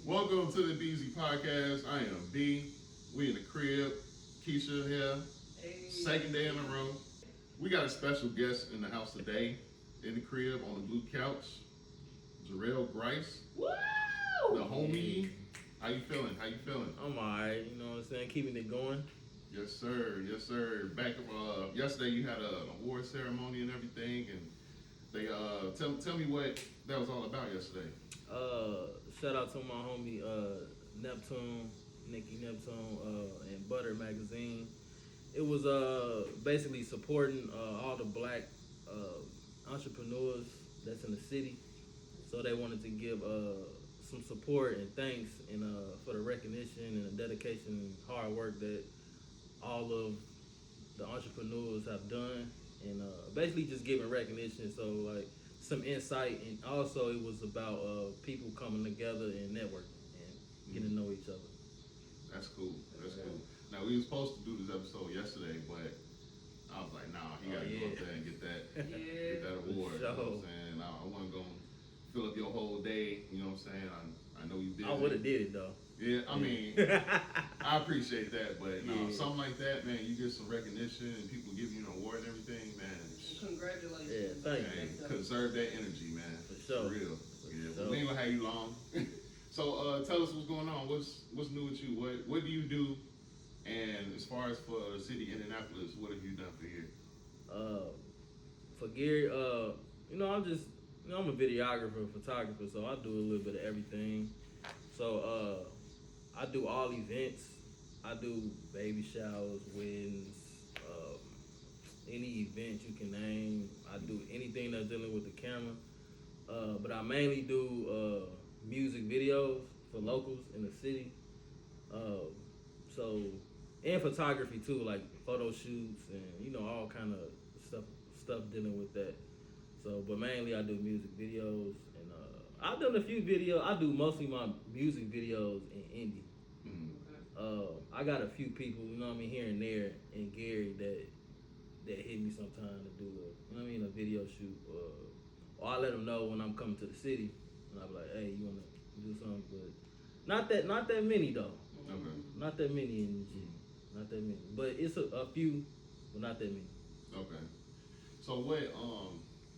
Welcome to the BZ Podcast. I am B. We in the crib. Keisha here. Hey. Second day in a row. We got a special guest in the house today. In the crib on the blue couch. Jarrell Grice. Woo! The homie. How you feeling? I'm alright, you know what I'm saying? Keeping it going. Yes, sir. Yes, sir. Back yesterday, you had an award ceremony and everything, and they tell me what that was all about yesterday. Shout out to my homie Neptune, Nikki Neptune, and Butter Magazine. It was basically supporting all the black entrepreneurs that's in the city. So they wanted to give some support and thanks and for the recognition and the dedication and hard work that all of the entrepreneurs have done, and basically just giving recognition. So like some insight, and also it was about people coming together and networking and getting to know each other. That's cool. That's cool. Now we were supposed to do this episode yesterday, but I was like, nah, he gotta go up there and get that get that award. You know what I'm saying? I wasn't gonna fill up your whole day. You know what I'm saying? I know you did. I would have did it though. Yeah, I mean, I appreciate that, but no, something like that, man, you get some recognition and people give you an award and everything, man. Congratulations. Yeah, thank you. Conserve that energy, man. For sure. For real. Yeah, sure. We ain't gonna have you long. So tell us what's going on. What's new with you? What do you do? And as far as for the city of Indianapolis, what have you done for here? For Gary, I'm a videographer, photographer, so I do a little bit of everything. So I do all events. I do baby showers, weddings, any event you can name. I do anything that's dealing with the camera. But I mainly do music videos for locals in the city. And photography too, like photo shoots and all kind of stuff dealing with that. So, but mainly I do music videos, and I've done a few videos. I do mostly my music videos in indie. Mm-hmm. I got a few people, here and there in Gary that hit me sometime to do a video shoot, or I let them know when I'm coming to the city, and I be like, hey, you wanna do something? But not that many though. Okay. Not that many in the G. Not that many, but it's a few, but not that many. Okay. So what,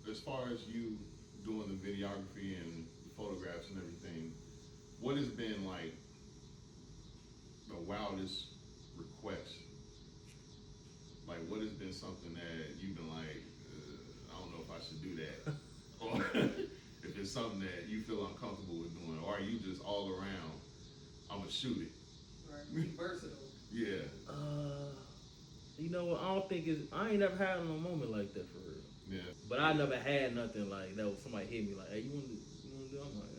as far as you doing the videography and the photographs and everything, what has been like the wildest request? Like, what has been something that you've been like, I don't know if I should do that, or if it's something that you feel uncomfortable with doing, or are you just all around, I'm gonna shoot it? Right. Be versatile. Yeah. You know what? I ain't never had no moment like that for real. Yeah. But I never had nothing like that. Somebody hit me like, hey, you want to do? I'm like,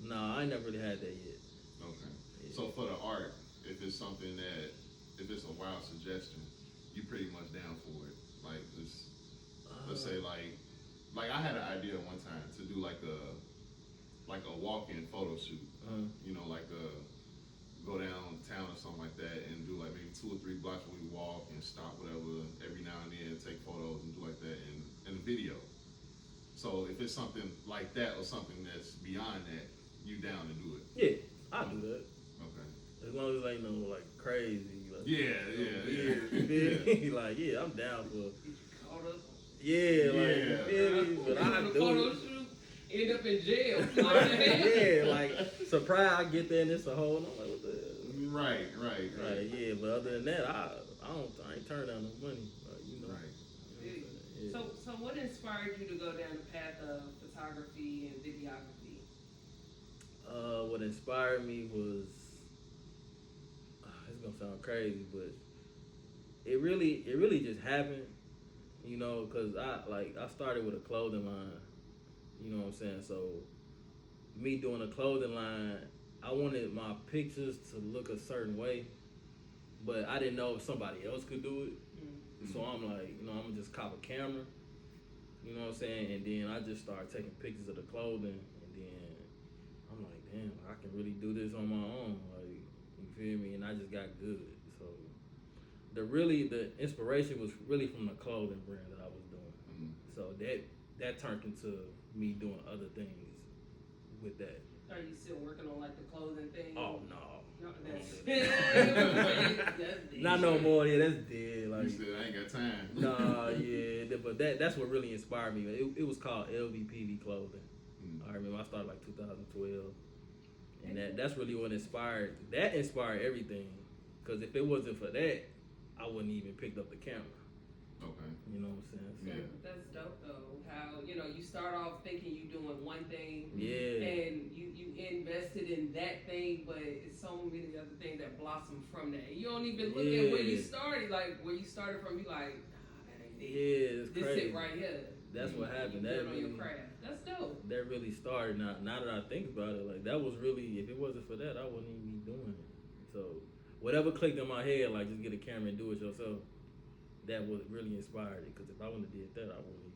nah, I ain't never really had that yet. Okay. Yeah. So for the art, if it's something that, if it's a wild suggestion, you pretty much down for it. Like, let's say like I had an idea one time to do like a walk-in photo shoot. Go downtown or something like that and do like maybe 2 or 3 blocks where we walk and stop whatever every now and then, take photos and do like that in a video. So if it's something like that or something that's beyond that, you down to do it? Yeah, I do that. Okay. As long as it ain't no like crazy. Like, Yeah. Like, yeah, I'm down for. Caught up. Yeah, like, but I do photo it. shoot, end up in jail. Yeah, like surprise, I get there and it's a hole. And I'm like, what the hell? Right. Yeah, but other than that, I ain't turned down no money. Right. Yeah. So what inspired you to go down the path of photography and videography? What inspired me was, it's gonna sound crazy, but it really just happened, because I started with a clothing line, you know what I'm saying? So me doing a clothing line, I wanted my pictures to look a certain way, but I didn't know if somebody else could do it. Mm-hmm. So I'm like, I'm gonna just cop a camera, you know what I'm saying? And then I just started taking pictures of the clothing, and then I'm like, damn, I can really do this on my own, like, you feel me? And I just got good. So the inspiration was really from the clothing brand that I was doing. Mm-hmm. So that turned into me doing other things with that. Are you still working on like the clothing thing? Oh no. No, that's Not no more. Yeah, that's dead. Like, You said I ain't got time. nah, yeah, but that's what really inspired me. It was called LVPV Clothing. I remember I started like 2012, and that's really what inspired. That inspired everything, because if it wasn't for that, I wouldn't even picked up the camera. Okay. You know what I'm saying? So, Yeah. That's dope though. How you start off thinking you doing one thing, yeah, and you invested in that thing, but it's so many other things that blossom from that. You don't even look at where you Yeah. started. Like where you started from, you like, nah, that ain't it. yeah, it's This crazy. it right here. That's what happened. You That build on really, your craft. That's dope. that really started. Now that I think about it, like that was really. If it wasn't for that, I wouldn't even be doing it. So whatever clicked in my head, like just get a camera and do it yourself. That was really inspired it. Because if I wouldn't have did that, I wouldn't even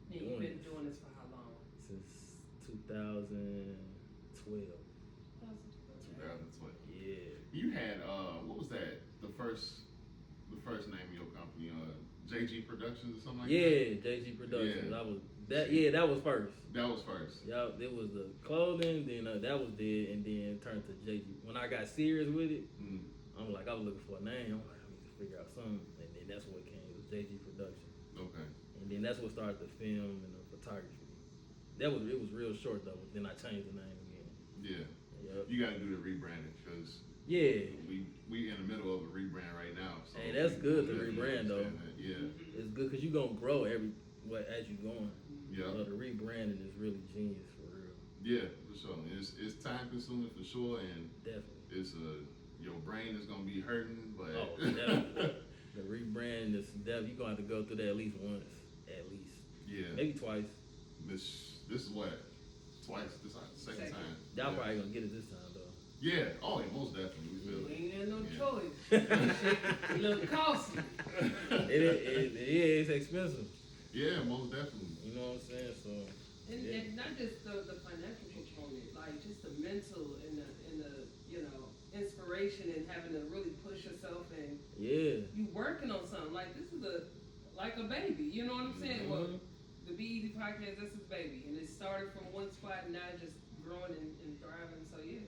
be And you've been doing this for how long? since 2012. 2012. Yeah. You had what was that? The first name of your company, JG Productions or something like that. Yeah, JG Productions. Yeah. I was that. Yeah, that was first. That was first. Yeah, it was the clothing. Then that was dead, and then turned to JG. When I got serious with it, I was looking for a name. I'm like, I need to figure out something, and then that's what came. It was JG Productions. Okay. And then that's what started the film and the photography. It was real short though. Then I changed the name again. Yeah. Yep. You got to do the rebranding because Yeah. we in the middle of a rebrand right now. So Hey, that's good to definitely rebrand though. understand that. Yeah. It's good because you gonna grow as you going. Yeah. The rebranding is really genius for real. Yeah, for sure. It's time consuming for sure, and Definitely. it's your brain is gonna be hurting, but Oh, definitely. The rebrand is definitely you gonna have to go through that at least once, yeah. maybe twice. This is what twice. This is the second time. Y'all Yeah. probably gonna get it this time though. Yeah. Oh, yeah, most definitely. We feel You it. ain't had no Yeah. choice. A little costly. It's expensive. Yeah, most definitely. You know what I'm saying? So And not just the financial component, like just the mental and the inspiration and having to really push yourself and yeah. you working on something. Like this is like a baby, you know what I'm saying? Well, the BED podcast, that's his baby. And it started from one spot and now it's just growing and thriving. So yeah,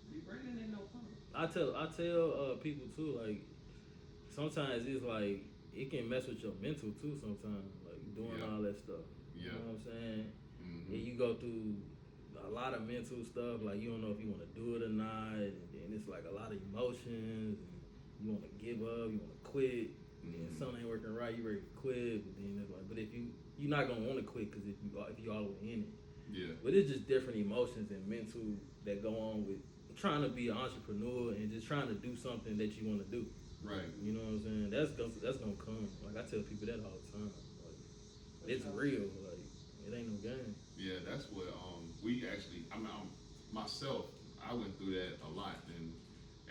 rebranding ain't no problem. I tell people too, like sometimes it's like it can mess with your mental too sometimes, like doing all that stuff. Yeah. You know what I'm saying? Mm-hmm. And you go through a lot of mental stuff, like you don't know if you want to do it or not, and then it's like a lot of emotions, and you want to give up, you want to quit, and then something ain't working right, you ready to quit, but then it's like, but if you're not gonna want to quit because if you all the way in it. Yeah. But it's just different emotions and mental that go on with trying to be an entrepreneur and just trying to do something that you want to do. Right. You know what I'm saying? That's gonna come. Like I tell people that all the time. Like it's real. Like it ain't no game. Yeah, that's what we actually. Myself, I went through that a lot, and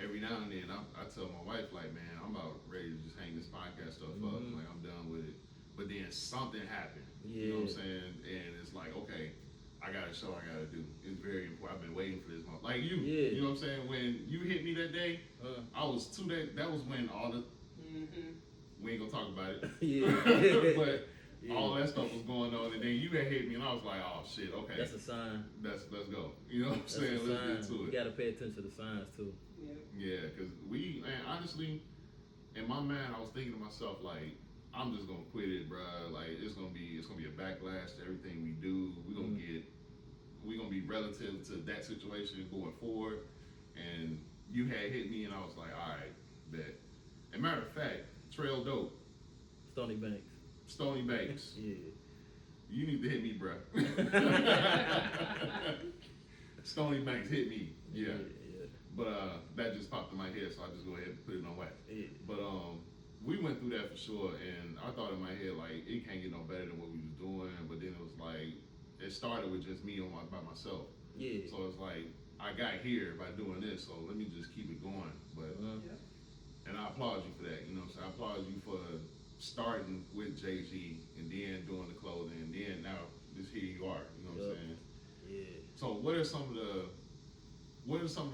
every now and then I tell my wife like, man, I'm about ready to just hang this podcast stuff up. Like I'm done with it. But then something happened. Yeah. You know what I'm saying? And it's like, okay, I got a show I gotta do. It's very important. I've been waiting for this month. Like you. Yeah. You know what I'm saying? When you hit me that day, I was 2 days. That was when all the. We ain't gonna talk about it. Yeah. But all that stuff was going on, and then you had hit me, and I was like, "Oh shit, okay, That's a sign. let's go." You know what I'm That's saying? a Let's sign. get to You it. gotta pay attention to the signs too. Yeah, because man, honestly, in my mind, I was thinking to myself like, I'm just gonna quit it, bruh. Like it's gonna be a backlash to everything we do. We're gonna be relative to that situation going forward. And you had hit me, and I was like, all right, bet. And matter of fact, Trail Dope, Stony Banks. Stony Banks. Yeah. You need to hit me, bruh. Stony Banks hit me. Yeah. But that just popped in my head, so I just go ahead and put it on wax. Yeah. But we went through that for sure, and I thought in my head like it can't get no better than what we was doing. But then it was like it started with just me by myself. Yeah. So it's like I got here by doing this, so let me just keep it going. But and I applaud you for that. You know what I'm saying? I applaud you for starting with JG and then doing the clothing, and then now just here you are. You know what I'm saying? Yeah. So what are some of the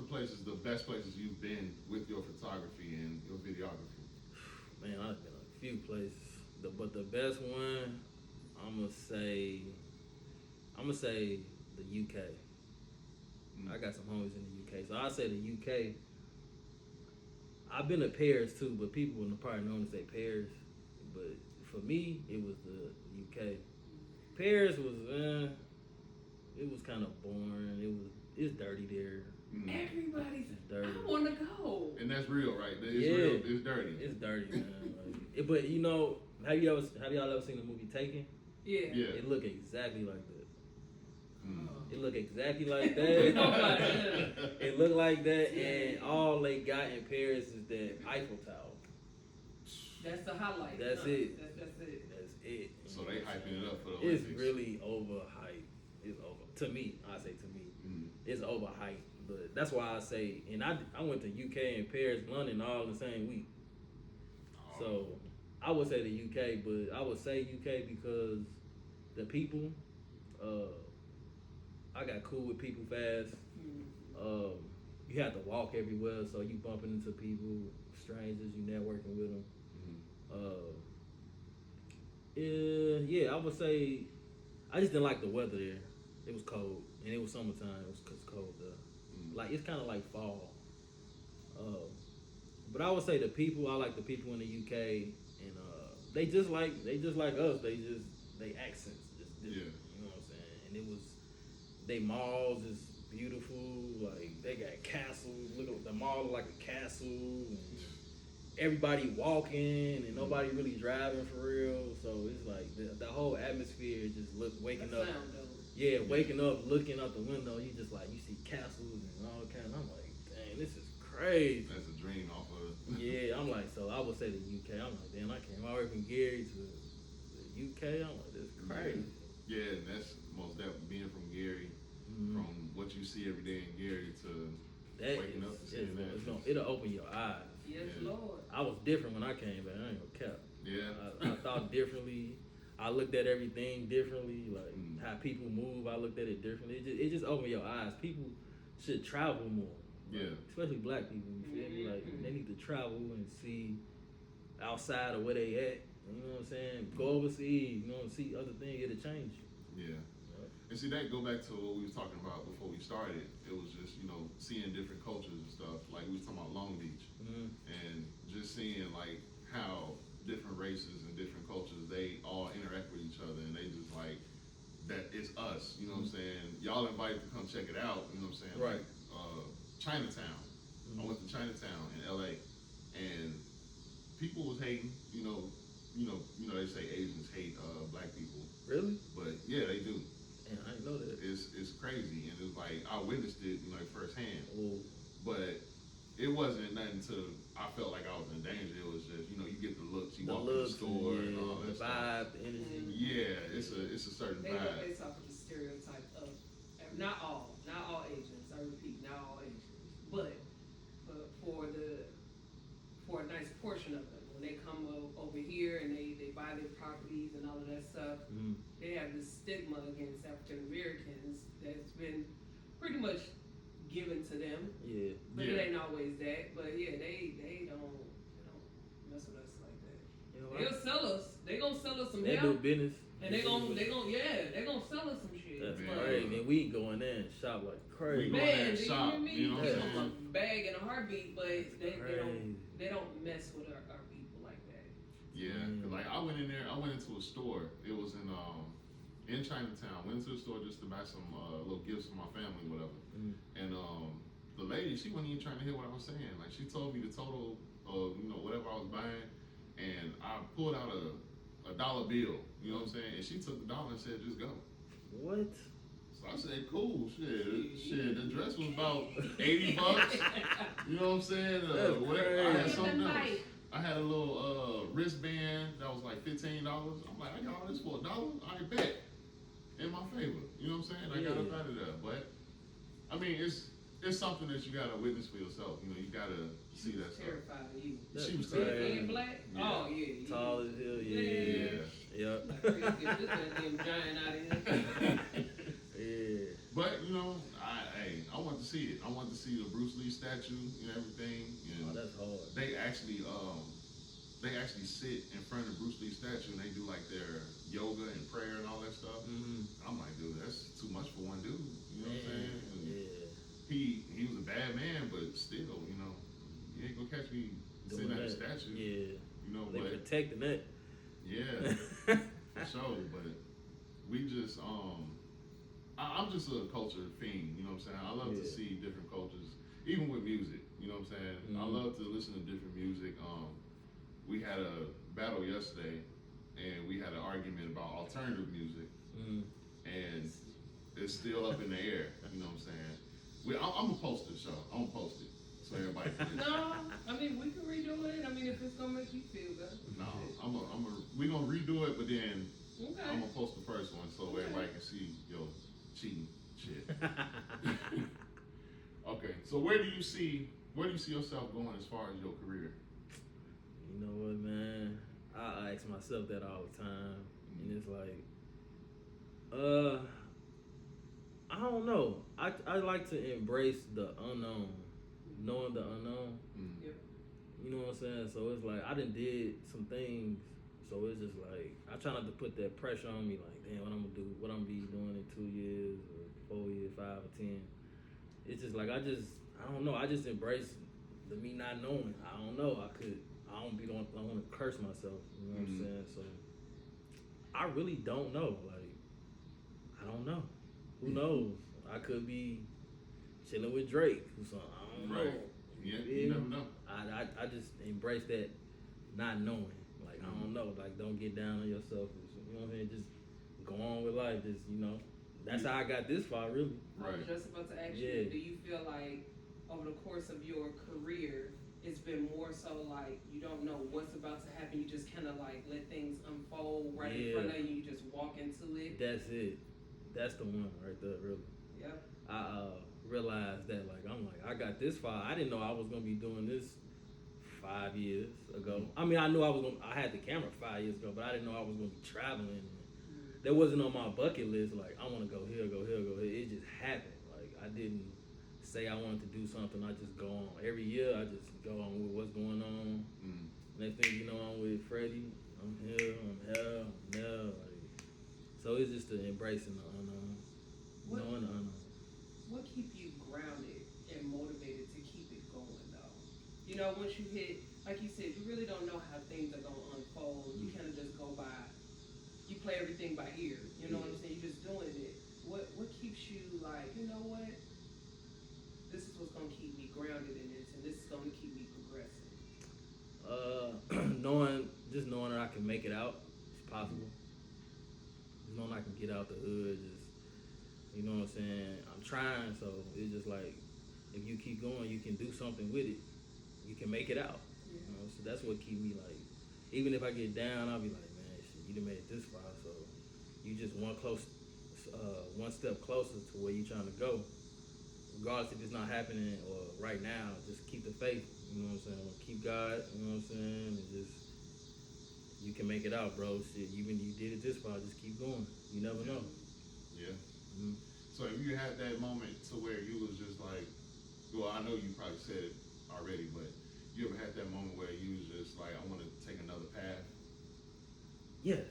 places, the best places you've been with your photography and your videography? Man, I've been a few places, but the best one, I'm gonna say the UK. I got some homies in the UK, so I say the UK. I've been to Paris too, but people wouldn't probably known to say Paris. But for me, it was the UK. Paris was, it was kind of boring. It's dirty there. Everybody's It's dirty. I want to go. And that's real, right? It's Yeah. real. It's dirty. It's dirty, man. But you know, have y'all ever seen the movie Taken? Yeah. Yeah. It looked exactly like that. Mm. It looked exactly like that. It looked like that, and all they got in Paris is that Eiffel Tower. That's the highlight. That's it. That's it. That's it. So they hyping it up for the It's Olympics. really overhyped. It's over to me. I say to me, it's overhyped. But that's why I say, and I went to UK and Paris, London all in the same week. So I would say the UK, but I would say UK because the people, I got cool with people fast. You have to walk everywhere, so you bumping into people, strangers, you networking with them. Yeah, I would say I just didn't like the weather there. It was cold, and it was summertime. It was cold there. Like it's kind of like fall. But I would say the people. I like the people in the UK, and they just like us. They accents just different. You know what I'm saying? And it was they malls is beautiful. Like they got castles. Look at the mall look like a castle. And everybody walking and nobody really driving for real. So it's like the whole atmosphere just waking up. Yeah, waking up, looking out the window, you just like you see castles and all kind. I'm like, dang, this is crazy. That's a dream off of. Yeah, I'm like, so I would say the UK. I'm like, damn, I came all the way from Gary to the UK. I'm like, this is crazy. Yeah, and that's most definitely being from Gary, from what you see every day in Gary to waking up and seeing that. It'll open your eyes. Yes, Yeah. Lord. I was different when I came back. I ain't gonna cap. Yeah. I thought differently. I looked at everything differently, like how people move. I looked at it differently. It just opened your eyes. People should travel more. Yeah. Especially black people. You feel me? Like they need to travel and see outside of where they at. You know what I'm saying? Go overseas. You know, and see other things. It'll change you. Yeah. And see, that go back to what we was talking about before we started. It was just, seeing different cultures and stuff. Like we was talking about Long Beach. And just seeing like how different races and different cultures, they all interact with each other, and they just like that it's us, you know what I'm saying? Y'all invited to come check it out, you know what I'm saying? Right. Like, Chinatown. I went to Chinatown in LA, and people was hating, they say Asians hate black people. Really? But yeah, they do. And I didn't know that. It's crazy, and it's like I witnessed it, firsthand. Oh. But it wasn't nothing I felt like I was in danger. It was just, you get the looks, you The walk in the looks, store and all the that stuff. vibe, the energy. Yeah, it's a certain They go vibe. based off of the stereotype of not all Asians. I repeat, not all Asians, but for a nice portion of them, when they come over here and they buy their properties and all of that stuff, they have this stigma against African Americans that's been pretty much given to them. Yeah. But it ain't always that. But yeah, they don't mess with us like that. They'll sell us. They gonna sell us some They do help. business. And they gonna sell us some shit. That's But, crazy. And we going there and shop like crazy. We go in there and do shop, you hear me? you know what I'm They saying? gonna bag in a heartbeat, but Crazy. they don't mess with our people like that. Yeah, 'cause like I went in there. I went into a store. It was in Chinatown. Went into the store just to buy some little gifts for my family, whatever. And the lady, she wasn't even trying to hear what I was saying. Like she told me the total of whatever I was buying, and I pulled out a dollar bill. You know what I'm saying? And she took the dollar and said, "Just go." What? So I said, "Cool, shit." The dress was about $80. You know what I'm saying? That's Whatever. I had crazy. something else. I had a little wristband that was like $15. I'm like, I got all this for $1. I bet. In my favor. You know what I'm saying? I got up out of there. But I mean, it's something that you gotta witness for yourself. You gotta see that stuff. Terrified of you. She was crazy. terrified. Being black? Yeah. Oh yeah. Tall as hell, Yeah. yeah. Like, crazy. Get this goddamn giant out of here. Yeah. But I want to see it. I want to see the Bruce Lee statue and everything. Oh, that's hard. They actually sit in front of the Bruce Lee statue and they do like their yoga and prayer and all that stuff. I'm like, dude, that's too much for one dude. You know what I'm saying? And Yeah. You ain't gonna catch me Doing sitting at a that. statue. Yeah. You know, They but protecting that. yeah, for sure. But we just I'm just a culture fiend. You know what I'm saying? I love to Yeah. see different cultures, even with music. You know what I'm saying? I Mhm. love to listen to different music. We had a battle yesterday, and we had an argument about alternative music, Mm. and it's still up in the air. You know what I'm saying? I'm gonna post the show. I'm gonna post it so everybody can. No, I mean we can redo it. I mean if it's gonna make you feel good. No, we gonna redo it, but then Okay. I'm gonna post the first one so Okay. everybody can see yo cheating shit. Okay, so where do you see yourself going as far as your career? You know what, man? I ask myself that all the time, and it's like, I don't know. I like to embrace the unknown, knowing the unknown. Mm. Yep. You know what I'm saying? So it's like I done did some things. So it's just like I try not to put that pressure on me. Like, damn, what I'm gonna do? What I'm gonna be doing in 2 years, or 4 years, 5 or 10? It's just like I don't know. I just embrace the me not knowing. I don't know. I don't want to curse myself. You know what I'm saying? So I really don't know. Like I don't know. Who knows? I could be chilling with Drake. So I don't know. Right. Yeah, you never know. I just embrace that not knowing. Like I don't know. Like don't get down on yourself. You know what I'm saying? Just go on with life. Just that's how I got this far. Really. I was just about to ask Yeah. you, do you feel like over the course of your career, it's been more so like you don't know what's about to happen, you just kind of like let things unfold right in front of you, you just walk into it? That's it. That's the one right there, really. Yep. I realized that I got this far. I didn't know I was gonna be doing this 5 years ago. I mean, I knew I had the camera 5 years ago, but I didn't know I was gonna be traveling. That wasn't on my bucket list. Like I want to go here, go here, go here. It just happened. Like I didn't say I wanted to do something. I just go on. Every year I just go on with what's going on. Next thing you know, I'm with Freddie. I'm here. I'm there. Like, so it's just the embracing the unknown, knowing the unknown. What keep you grounded and motivated to keep it going though? You know, once you hit, like you said, you really don't know how things are gonna unfold. You kind of just go by. You play everything by ear. You know what I'm saying? You're just doing it. What keeps you like, you know what? This is what's gonna keep me grounded in this, and this is gonna keep me progressing. Knowing that I can make it out. It's possible. Just knowing I can get out the hood. Just you know what I'm saying. I'm trying, so it's just like if you keep going, you can do something with it. You can make it out. Yeah. You know, so that's what keep me like. Even if I get down, I'll be like, man, shit, you done made it this far, so you just one step closer to where you trying to go. Regardless if it's not happening or right now, just keep the faith. You know what I'm saying? Keep God. You know what I'm saying? And just you can make it out, bro. Shit, even you did it this far, just keep going. You never know. Yeah. Mm-hmm. So if you had that moment to where you was just like, well, I know you probably said it already, but you ever had that moment where you was just like, I want to take another path? Yes,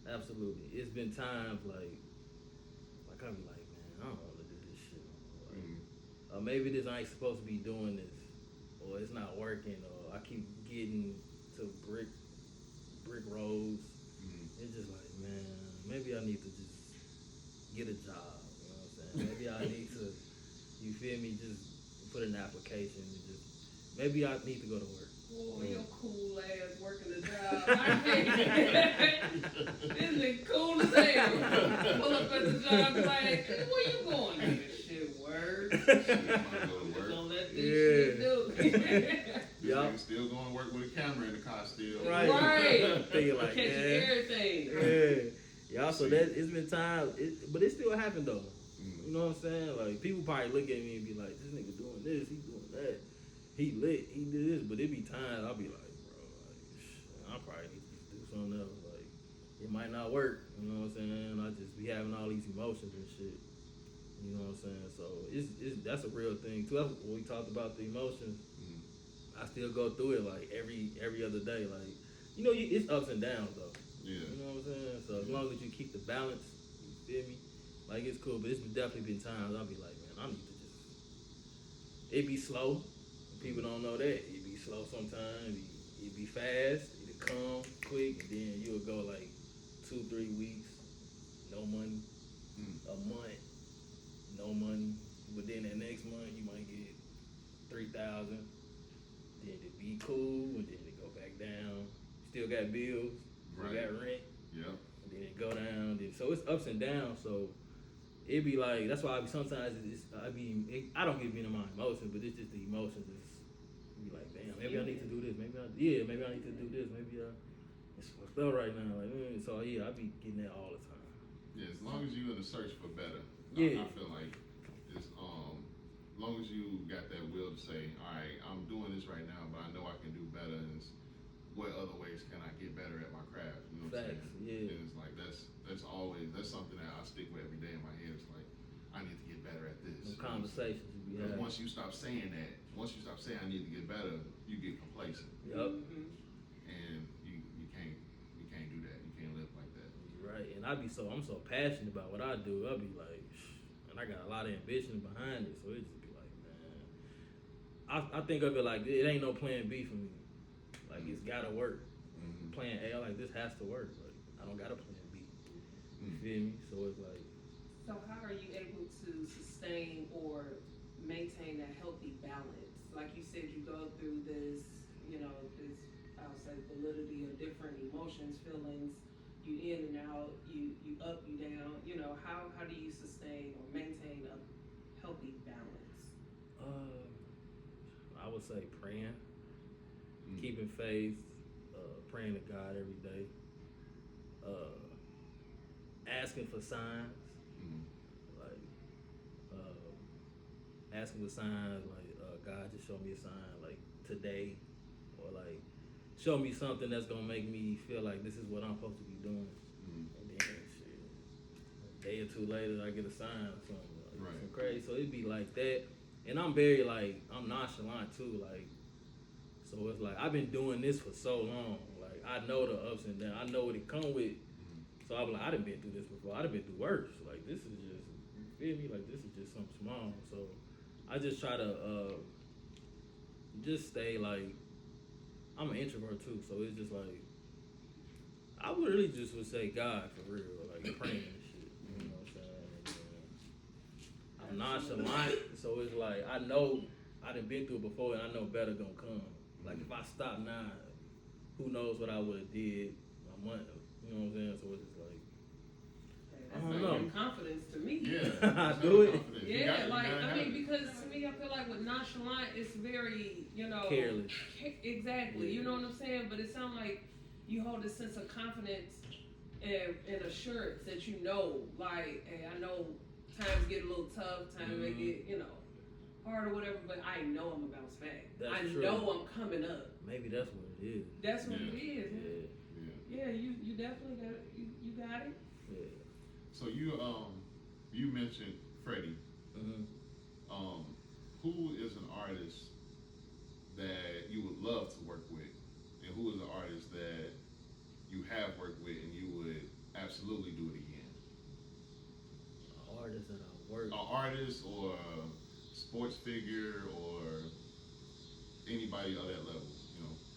absolutely. It's been times like I be like, man, I don't want to do this shit. Like, maybe I ain't supposed to be doing this, or it's not working, or I keep getting to brick roads. It's just like, man, maybe I need to just get a job. You know what I'm saying? Maybe I need to, you feel me? Just put an application. And just maybe I need to go to work. Boy, your cool ass working a job. I can't. Isn't it cool as hell? Pull up at the job like, where you going? This shit work. Don't let this shit do. Y'all still going to work with a camera in the car still. Right. Thinking like, catching everything. Yeah. Y'all, so that it's been time, but it still happened though. You know what I'm saying? Like people probably look at me and be like, this nigga doing this, he doing that. He lit, he did this, but it be times I'll be like, bro, like, I probably need to do something else. Like, it might not work, you know what I'm saying? I just be having all these emotions and shit. You know what I'm saying? So that's a real thing too. That's when we talked about the emotions. I still go through it like every other day. Like, you know, it's ups and downs though. Yeah. You know what I'm saying? So as long as you keep the balance, you feel me? Like it's cool, but it's definitely been times I'll be like, man, I need to just. It be slow. People don't know that. It be slow sometimes. It be fast. It come quick, and then you'll go like 2-3 weeks, no money. A month, no money. But then that next month you might get 3,000. Then it be cool, and then it go back down. Still got bills. Still Right. got rent. Yep. And then it go down. So it's ups and downs. So it be like that's why I be sometimes I don't get into my emotions, but it's just the emotions. It's be like, damn, maybe I need to do this. Maybe I need to do this. Maybe it's fucked up right now. Like, so yeah, I be getting that all the time. Yeah, as long as you in the search for better. Yeah. I feel like it's as long as you got that will to say, all right, I'm doing this right now, but I know I can do better. And what other ways can I get better at my craft? You know what I'm Facts, saying? yeah. And it's like that's something that I stick with every day in my head. It's like I need to get better at this. Some conversations we Because have. once you stop saying that, once you stop saying I need to get better, you get complacent, Yup. and you can't do that. You can't live like that. Right, and I'm so passionate about what I do. I'll be like, and I got a lot of ambition behind it, so it just be like, man, I think of it like it ain't no plan B for me. Like it's gotta work. Plan A, like this has to work. Like I don't got a plan B. You feel me? So it's like. So how are you able to sustain or maintain a healthy balance? Like you said, you go through this, this, I'll say, validity of different emotions, feelings, you in and out, you up, you down, how do you sustain or maintain a healthy balance? I would say praying, keeping faith, praying to God every day, asking for signs, like asking for signs, like God just show me a sign, like today, or like show me something that's gonna make me feel like this is what I'm supposed to be doing, and then shit, a day or two later I get a sign or something, like, Right. some crazy. So it'd be like that, and I'm very like I'm nonchalant too, like. So it's like I've been doing this for so long. Like I know the ups and downs. I know what it come with. So I'm like, I done been through this before. I done been through worse. Like this is just, you feel me? Like this is just something small. So I just try to just stay like, I'm an introvert too. So it's just like, I would really just would say God for real. Like praying and shit. You know what I'm saying? And, I'm nonchalant. So it's like, I know I done been through it before and I know better gonna come. Like if I stop now, who knows what I would have did a month. You know what I'm saying? So it's just like That's I don't like know. confidence to me. Yeah. I do it. Confidence. You Yeah, gotta like have it. because to me, I feel like with nonchalant, it's very, Careless. Exactly, Yeah. you know what I'm saying. But it sounds like you hold a sense of confidence and assurance that like, hey, I know times get a little tough, times they get, hard or whatever, but I know I'm gonna bounce back. That's I true. know I'm coming up. Maybe that's what it is. That's what Yeah. it is. Yeah. Yeah, you definitely got it. You got it. Yeah. So you mentioned Freddie. Mm-hmm. Who is an artist that you would love to work with, and who is an artist that you have worked with and you would absolutely do it again? Artists that I work. An artist or a sports figure or anybody on that level,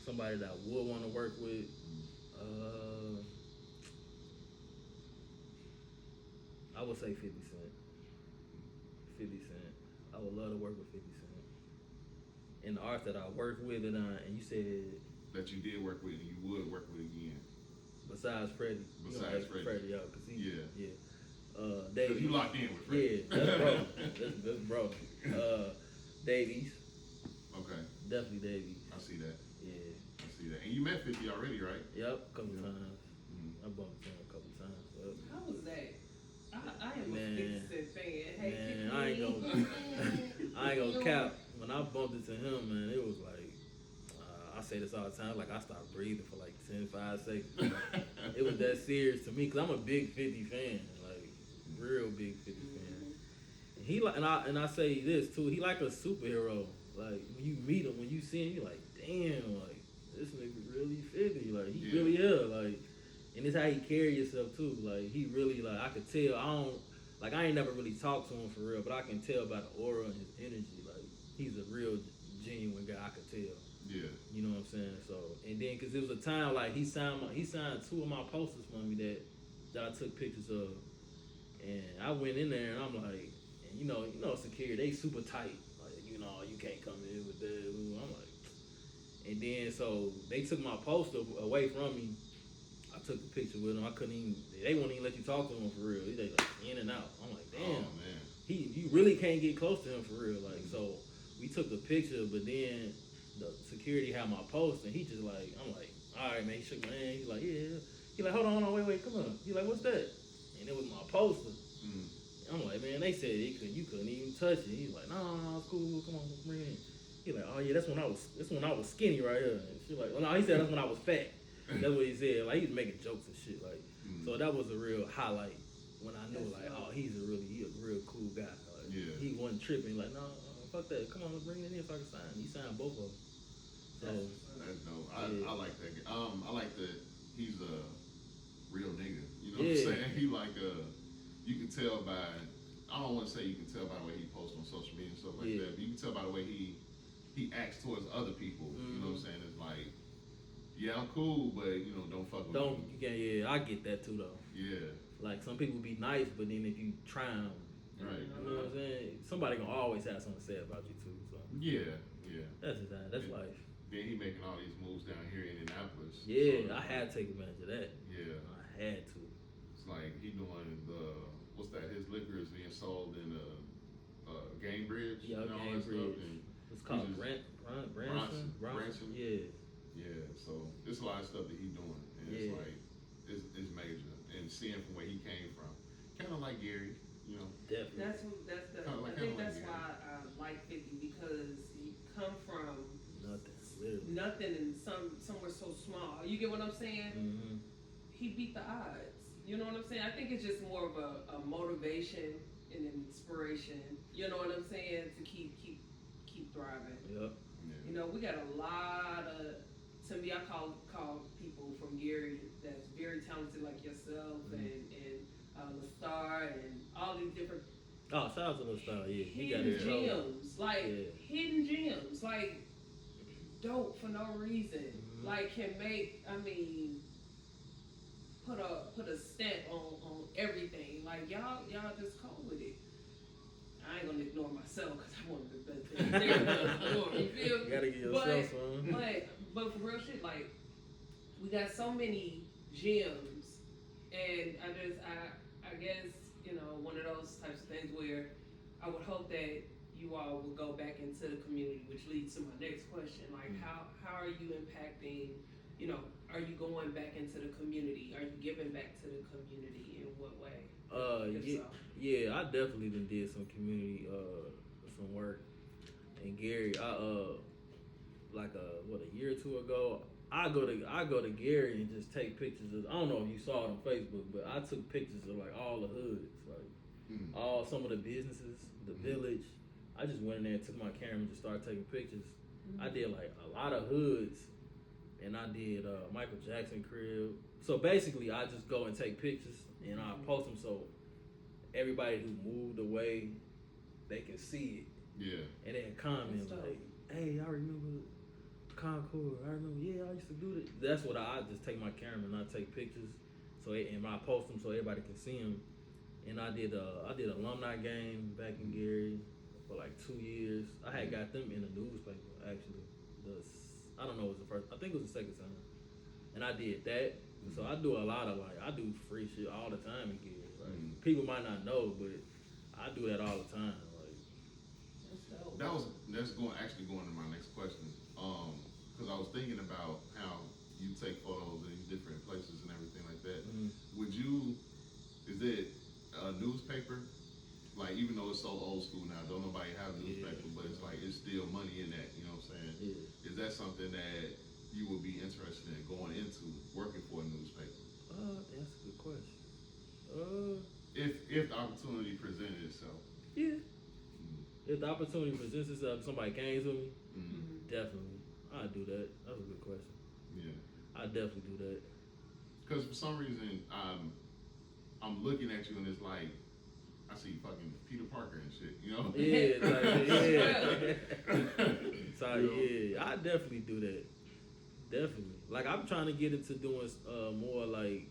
Somebody that I would want to work with. I would say 50 Cent. 50 Cent. I would love to work with 50 Cent. And the artists that I work with, and you said that you did work with and you would work with again. besides Freddie. Besides Freddie. yeah, cause he, Yeah. Davies. Because you locked in with Freddie. Yeah, that's bro. that's bro. Davies. Okay, Definitely Davies. I see that. Yeah. I see that. And you met 50 already, right? Yep, couple Yeah. times. I bumped into him a couple times. Yep. How was that? I am Man. a 50 Cent fan. Hey, Man, I ain't gonna cap. When I bumped into him, man, it was like, I say this all the time, like I stopped breathing for like 5 seconds. It was that serious to me, cause I'm a big 50 fan, like real big 50 fan. And he like, and I say this too, he like a superhero. Like when you meet him, when you see him, you like, damn, like this nigga really 50, like he Yeah. really is, like. And it's how he carry himself too. Like he really like I could tell. I ain't never really talked to him for real, but I can tell by the aura and his energy. Like he's a real genuine guy. I'm saying? So, and then because it was a time like he signed two of my posters for me that I took pictures of, and I went in there and I'm like, and security, they super tight, like you can't come in with that. I'm like, and then so they took my poster away from me. I took the picture with him. I couldn't even. They won't even let you talk to him for real. They like in and out. I'm like, damn, Oh man. you really can't get close to him for real. Like, so we took the picture, but then the security had my post, and he just like, I'm like, all right, man. He shook my hand. He's like, yeah. He like, hold on, wait, come on. He like, what's that? And it was my poster. I'm like, man, they said you couldn't even touch it. He's like, no, it's cool. Come on, bring it in. He like, oh yeah, that's when I was skinny right here. And she like, well, no, he said that's when I was fat. That's what he said. Like, he was making jokes and shit. Like, so that was a real highlight when I knew, like, oh, he a real cool guy. Like, Yeah. He wasn't tripping. Like, no, fuck that. Come on, let's bring it in so I can sign. He signed both of them. So That's dope. Yeah. I like that. I like that he's a real nigga. You know Yeah. what I'm saying? He like you can tell by. I don't want to say you can tell by the way he posts on social media and stuff like Yeah. that, but you can tell by the way he acts towards other people. You know what I'm saying? It's like, yeah, I'm cool, but don't fuck with me. Yeah, I get that too though. Yeah. Like, some people be nice, but then if you try them, Right. you know what I'm saying? Somebody gonna always have something to say about you too. So Yeah. that's just that. That's life. Then he making all these moves down here in Indianapolis. Yeah, So, I had to take advantage of that. Yeah. I had to. It's like he doing what's that? His liquor is being sold in Game Bridge. Yeah, and all Game that Bridge. Stuff, and It's called Branson. Branson. Yeah. yeah, so there's a lot of stuff that he doing, and it's Yeah. like it's major. And seeing from where he came from, kind of like Gary, Definitely. I think that's why I like 50, because he come from Nothing. Literally. nothing and somewhere so small. You get what I'm saying? Mm-hmm. He beat the odds. You know what I'm saying? I think it's just more of a motivation and an inspiration. You know what I'm saying? To keep thriving. Yep. We got a lot of. To me, I call people from Gary that's very talented, like yourself and Lestar and all these different Oh, shout out to Lil Style. Yeah, he got hidden his show. gems, hidden gems, like dope for no reason, like can make. I mean, put a stamp on everything. Like y'all just cold with it. I ain't gonna ignore myself because I want the best thing there for me. You feel me? You gotta get yourself some. But for real shit, like we got so many gems, and I guess one of those types of things where I would hope that you all will go back into the community, which leads to my next question. Like, how are you impacting? Are you going back into the community? Are you giving back to the community? In what way? Yeah, I definitely did some community some work. And Gary, like a year or two ago, I go to Gary and just take pictures of. I don't know if you saw it on Facebook, but I took pictures of like all the hoods, like some of the businesses, the village. I just went in there and took my camera and just started taking pictures. I did like a lot of hoods, and I did Michael Jackson crib. So basically, I just go and take pictures and I post them so everybody who moved away, they can see it. Yeah. And then comment like, "Hey, I remember Concord. I remember, I used to do this." That's what I just take my camera and I take pictures, and I post them so everybody can see them. And I did alumni game back in Gary for like 2 years. I had got them in the newspaper actually. I don't know, it was the first. I think it was the second time. And I did that. So I do a lot of I do free shit all the time in Gary. Like, people might not know, but I do that all the time. Like, that's going to my next question. Because I was thinking about how you take photos in different places and everything like that. Is it a newspaper? Like, even though it's so old school now, don't nobody have a newspaper, but it's like, it's still money in that, you know what I'm saying? Yeah. Is that something that you would be interested in going into, working for a newspaper? That's a good question. If the opportunity presented itself. Yeah. If the opportunity presents itself, somebody came to me, definitely, I'd do that. That's a good question. Yeah. I'd definitely do that. Because for some reason, I'm looking at you and it's like, I see fucking Peter Parker and shit, you know? Yeah, like, yeah. So, yeah, I'd definitely do that. Definitely. Like I'm trying to get into doing more like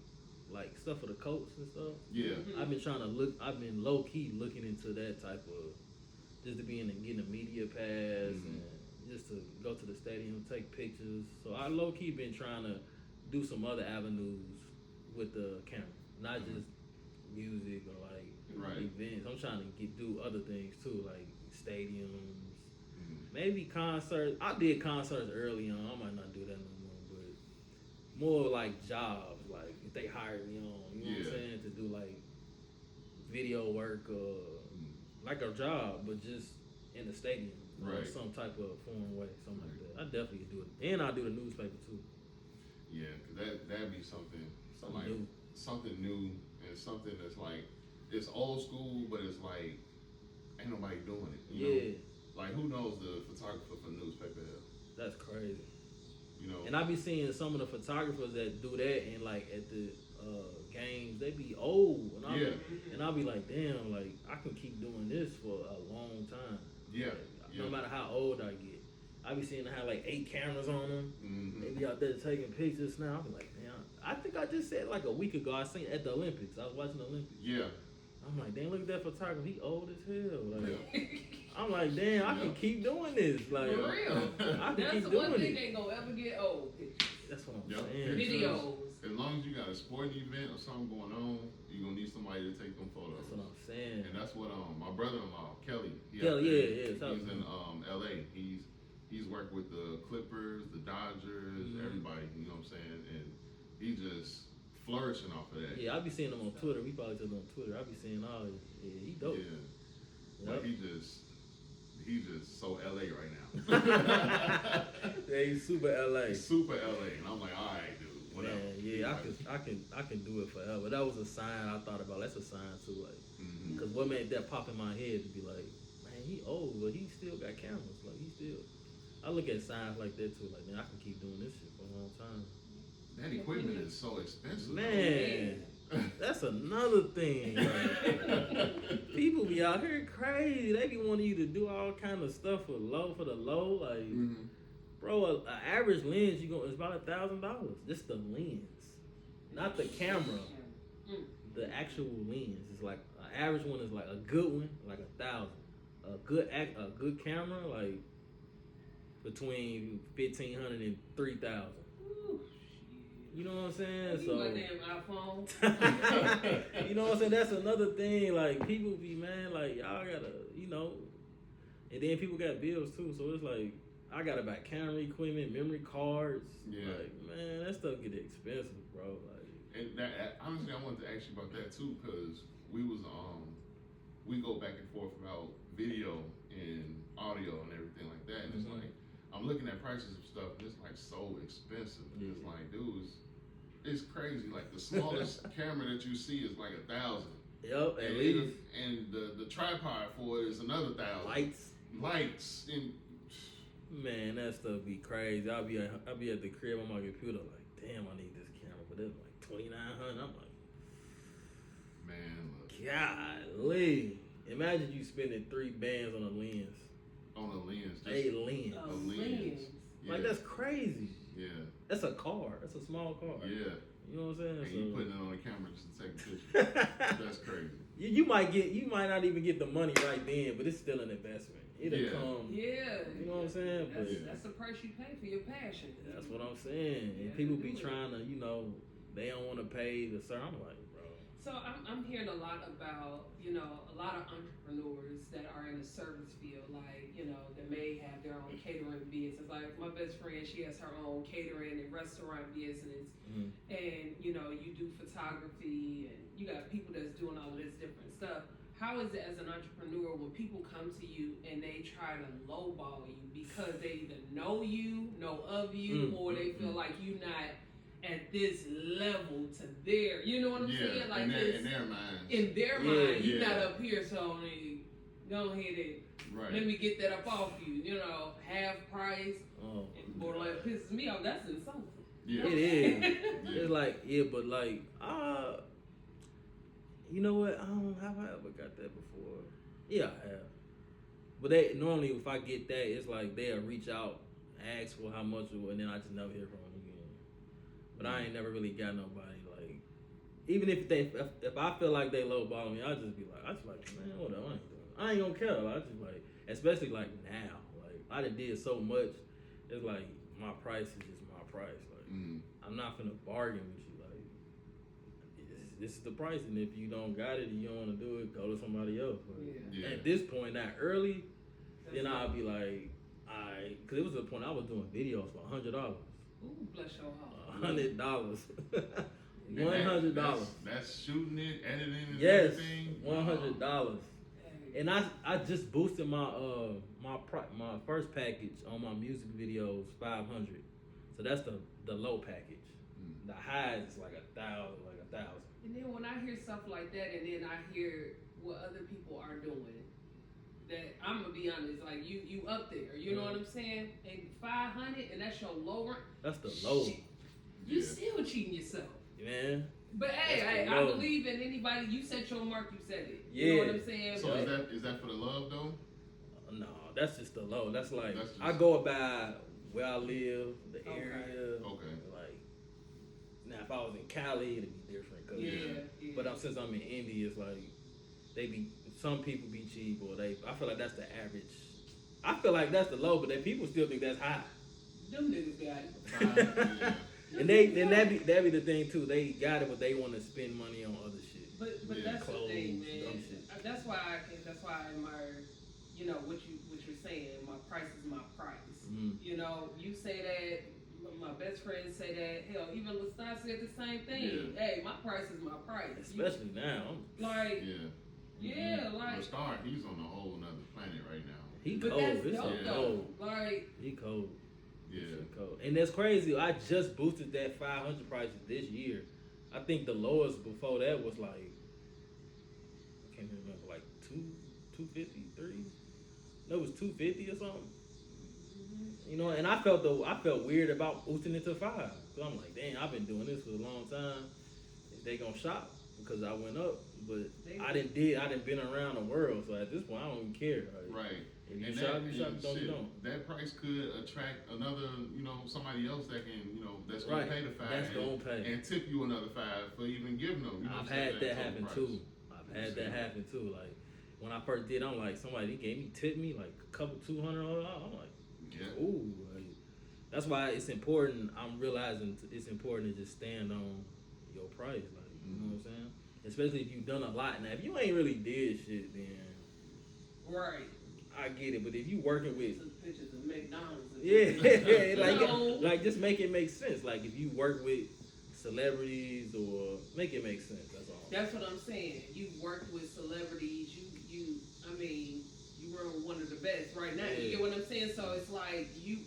stuff for the coats and stuff. Yeah. I've been trying to look. I've been low key looking into that type of just to be in and getting a media pass and just to go to the stadium, take pictures. So I low key been trying to do some other avenues with the camera, not just music or like Right. events. I'm trying to do other things too, like stadiums, Mhm. maybe concerts. I did concerts early on. I might not do that no more, but more like jobs. Like if they hired me on, you know what I'm saying, to do like video work or like a job, but just in the stadium or Right. some type of foreign way, something like that. I definitely do it, and I do the newspaper too. Yeah, 'cause that'd be something Something like new. something new and something that's like it's old school, but it's like ain't nobody doing it. You know? Like who knows the photographer for newspaper hell? That's crazy. You know? And I be seeing some of the photographers that do that, and like at the games, they be old, and I'll be like, damn, like I can keep doing this for a long time. Yeah. Like, no matter how old I get. I be seeing them have like 8 cameras on them. Mm-hmm. They be out there taking pictures now. I be like, damn. I think I just said like a week ago. I seen at the Olympics. I was watching the Olympics. Yeah. I'm like, damn, look at that photographer. He old as hell. Like, Yeah. I'm like, damn, I can keep doing this. Like, For real. I can That's keep the doing one thing it. they gonna ever get old. That's what I'm Yep. saying. Videos. As long as you got a sporting event or something going on, you're gonna need somebody to take them photos. That's what I'm saying. And that's what my brother-in-law Kelly. Yeah. He's in L.A. He's worked with the Clippers, the Dodgers, everybody. You know what I'm saying? And he just flourishing off of that. Yeah, I be seeing him on Twitter. We probably just on Twitter. I be seeing all this. Yeah, he dope. Yeah. Yep. But he's just so LA right now. Yeah, he's super LA. He's super LA, and I'm like, all right, dude, whatever. Man, yeah, I can do it forever. That was a sign I thought about. That's a sign too, like, because what made that pop in my head to be like, man, he old, but he still got cameras. Like he still. I look at signs like that too. Like, man, I can keep doing this shit for a long time. That equipment is so expensive. Man, that's another thing. Like, people be out here crazy. They be wanting you to do all kind of stuff for the low. Like, bro, an average lens is about $1,000. Just the lens, not the camera. The actual lens is like an average one is like a good one, like 1,000. A good camera, like between 1,500 and 3,000. You know what I'm saying? You my damn iPhone. You know what I'm saying? That's another thing. Like people be like y'all gotta, and then people got bills too. So it's like I gotta buy camera equipment, memory cards. Yeah. Like man, that stuff get expensive, bro. Like. And that, honestly, I wanted to ask you about that too, because we go back and forth about video and audio and everything like that, and it's like I'm looking at prices of stuff, and it's like so expensive. Yeah. It's like, dude, it's crazy. Like the smallest camera that you see is like 1,000. Yep, at and least. And the tripod for it is another 1,000. Lights and man, that stuff be crazy. I'll be at the crib on my computer like, damn, I need this camera, but it's like 2,900. I'm like, man, look. golly. Imagine you spending 3 bands on a lens. On a lens. Just A lens. a lens. Yeah. Like that's crazy. Yeah. That's a car. That's a small car. Yeah. You know what I'm saying? And So, you putting it on the camera just to take a picture. That's crazy. you might not even get the money right then, but it's still an investment. It'll come. Yeah. You know what I'm saying? That's the price you pay for your passion. That's what I'm saying. And people be trying to, they don't want to pay the sir. I'm like, bro. So I'm hearing a lot about, a lot of entrepreneurs that are in the service field, like, that may have their own catering business. Like my best friend, she has her own catering and restaurant business. And, you do photography and you got people that's doing all of this different stuff. How is it as an entrepreneur when people come to you and they try to lowball you because they either know of you, or they feel like you're not at this level to their, you know what I'm saying? Like in their minds. In their mind, you're not up here, so go ahead and let me get that up off you, half price. Or like pisses me off, that's insulting. Yeah. It is. It's like, but like, you know what? Have I ever got that before? Yeah, I have. But they normally, if I get that, it's like they'll reach out, ask for how much, and then I just never hear from them again. But I ain't never really got nobody like. Even if I feel like they lowball me, I just be like, man, whatever. I ain't gonna care. I just like, especially like now, like I done did so much. It's like my price is just my price. Like I'm not finna bargain with you. Like this is the price, and if you don't got it, and you don't want to do it, go to somebody else. Like, at this point, not early, then I'll be like, because it was a point I was doing videos for $100. Ooh, bless your heart. $100. $100. That's shooting it, editing, and yes, everything. $100. And I just boosted my my first package on my music videos 500. So that's the low package. The high is like 1,000. And then when I hear stuff like that, and then I hear what other people are doing, that I'm gonna be honest, like you up there, you know what I'm saying? And 500, and that's your low rank. That's the low. You still cheating yourself, man. But hey, I believe in anybody. You set your mark, you said it. Yeah. You know what I'm saying? So is that for the love though? No, that's just the low. That's like just... I go about where I live, the area. Okay. Like now, if I was in Cali, it'd be different. Cause But since I'm in Indy, it's like some people be cheap, or I feel like that's the average. I feel like that's the low, but then people still think that's high. Them niggas got it. And that be the thing too. They got it, but they want to spend money on other shit. But that's clothes, the thing, man. dumb shit. That's why I admire, what you're saying. My price is my price. You know, you say that. My best friends say that. Hell, even Lestat said the same thing. Hey, my price is my price. Especially now. Like. Yeah, like Lestat, he's on a whole nother planet right now. He cold. That's dope, though. Like he cold. Yeah. Cold. And that's crazy. I just boosted that 500 prices this year. I think the lowest before that was like I can't remember, like 250, 3. No, it was 250 or something. You know, and I felt weird about boosting it to 5. Cause I'm like, dang, I've been doing this for a long time. They gonna shop because I went up, but I didn't been around the world, so at this point I don't even care. Like, right. If you shop, don't. That price could attract another, somebody else that can, that's gonna pay the 5. That's gonna pay. And tip you another 5 for even giving them. I've had that happen too. Like when I first did, I'm like, somebody tipped me like a couple $200. I'm like, ooh. Like, that's why it's important. I'm realizing it's important to just stand on your price. Like, you know what I'm saying? Especially if you've done a lot. Now, if you ain't really did shit, then right. I get it, but if you working with some pictures of McDonald's, like just make it make sense. Like if you work with celebrities, or make it make sense. That's all. That's what I'm saying. You worked with celebrities. You were one of the best right now. Yeah. You get what I'm saying? So it's like you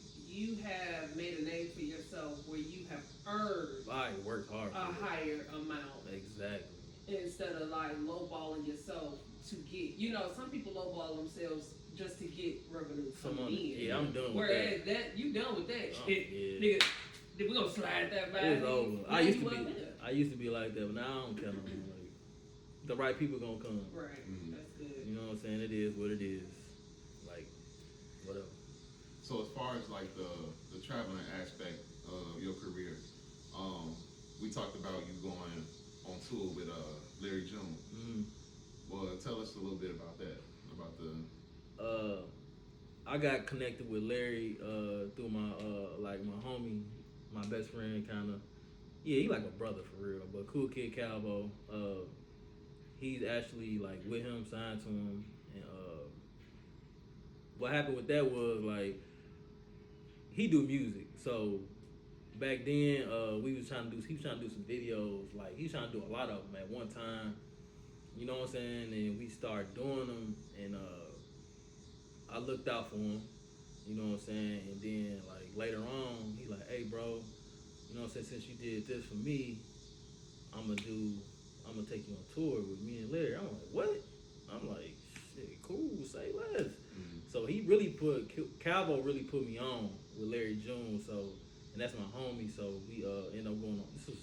have made a name for yourself where you have earned. Worked hard. A higher amount. Exactly. Instead of like lowballing yourself to get, some people lowball themselves just to get revenue coming in. Yeah, I'm done with Whereas that you done with that shit, nigga. We gonna slide that back. It's over. I used to be like that, but now I don't care no more. Like, the right people gonna come. Right. That's good. You know what I'm saying? It is what it is. Like, whatever. So as far as like the traveling aspect of your career, we talked about you going on tour with Larry June. Well, tell us a little bit about that. About the. I got connected with Larry through my my homie, my best friend, kind of. Yeah, he like a brother for real. But Cool Kid Calvo, he's actually like with him, signed to him, and what happened with that was like he do music, so. Back then, he was trying to do some videos. Like he was trying to do a lot of them at one time. You know what I'm saying? And we started doing them, and I looked out for him. You know what I'm saying? And then like later on, he like, hey bro, you know what I'm saying? Since you did this for me, I'm gonna take you on tour with me and Larry. I'm like, what? I'm like, shit, cool, say less. So he really Calvo really put me on with Larry June. So. And that's my homie, so we ended up going on. This was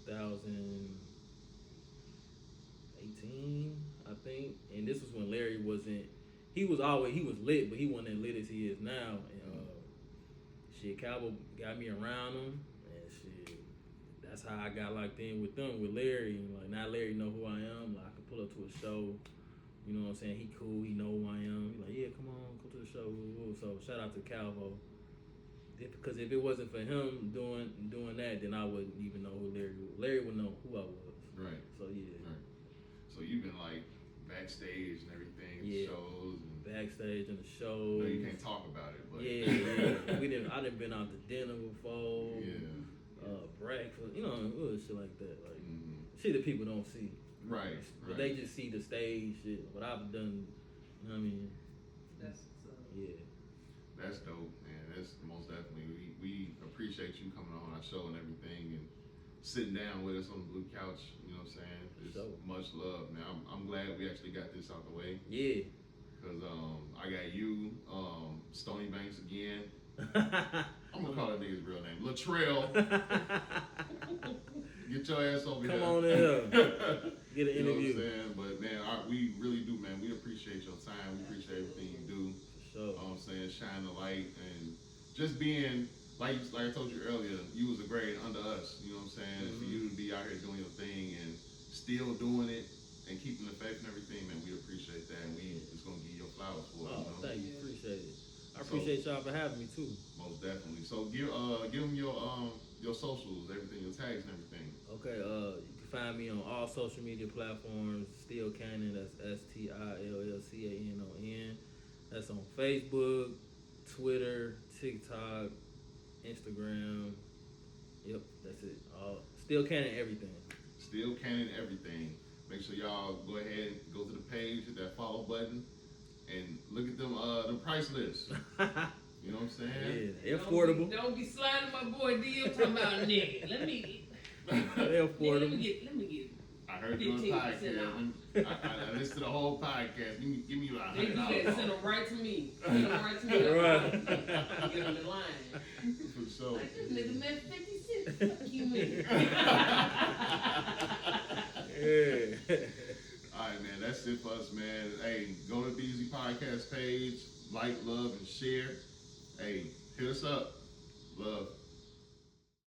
2018, I think, and this was when Larry wasn't. He was lit, but he wasn't as lit as he is now. And shit, Cowboy got me around them, and shit, that's how I got locked in with them, with Larry. And like now Larry know who I am. Like I can pull up to a show, you know what I'm saying? He cool, he know who I am. He like, yeah, come on, come to the show. Woo, woo. So shout out to Calvo. Because if it wasn't for him doing that, then I wouldn't even know who Larry was. Larry would know who I was. Right. So yeah. Right. So you've been like backstage and everything, Yeah. shows. And Backstage in the I show. know you can't talk about it, but Yeah. I done been out to dinner before. Yeah. Breakfast, you know, little shit like that. Like Mm-hmm. shit that people don't see. Right. But they just see the stage shit. What I've done, you know what I mean? That's what's up. Yeah. That's dope, man. That's most definitely. We appreciate you coming on our show and everything and sitting down with us on the blue couch. You know what I'm saying? It's Sure. much love, man. I'm glad we actually got this out the way. Yeah. Cause I got you, Stony Banks again. I'm gonna call that nigga's real name, Latrell. Get your ass over here. Come on in here. Get an You know what I'm interview. saying? But man, we really do, man. We appreciate your time. We appreciate everything you do. For sure. I'm saying, shine the light and just being like I told you earlier, you was a grade under us. You know what I'm saying? Mm-hmm. For you to be out here doing your thing and still doing it and keeping the faith and everything, man, we appreciate that. And we just gonna give you your flowers for it. Oh, You know? thank you. Appreciate it. I appreciate y'all for having me too. Most definitely. So give them your socials, everything, your tags and everything. Okay, you can find me on all social media platforms. Stillcanon, that's STILLCANON. That's on Facebook, Twitter, TikTok, Instagram. Yep, that's it. Stillcanon everything. Stillcanon everything. Make sure y'all go ahead and go to the page, hit that follow button, and look at them price lists. You know what I'm saying? Yeah, they're affordable. Don't be sliding my boy DM talking about nigga. Let me They're nigga, affordable. let me get I heard you on the 15% podcast. I listened to the whole podcast. Give me about they do that, $100 send them right to me. Send them right to me. Right. Get on the line. For sure. Like this nigga meant 50 cents. Fuck you, man. Yeah. Alright, man, that's it for us, man. Hey, go to the Easy Podcast page, like, love, and share. Hey, hit us up. Love.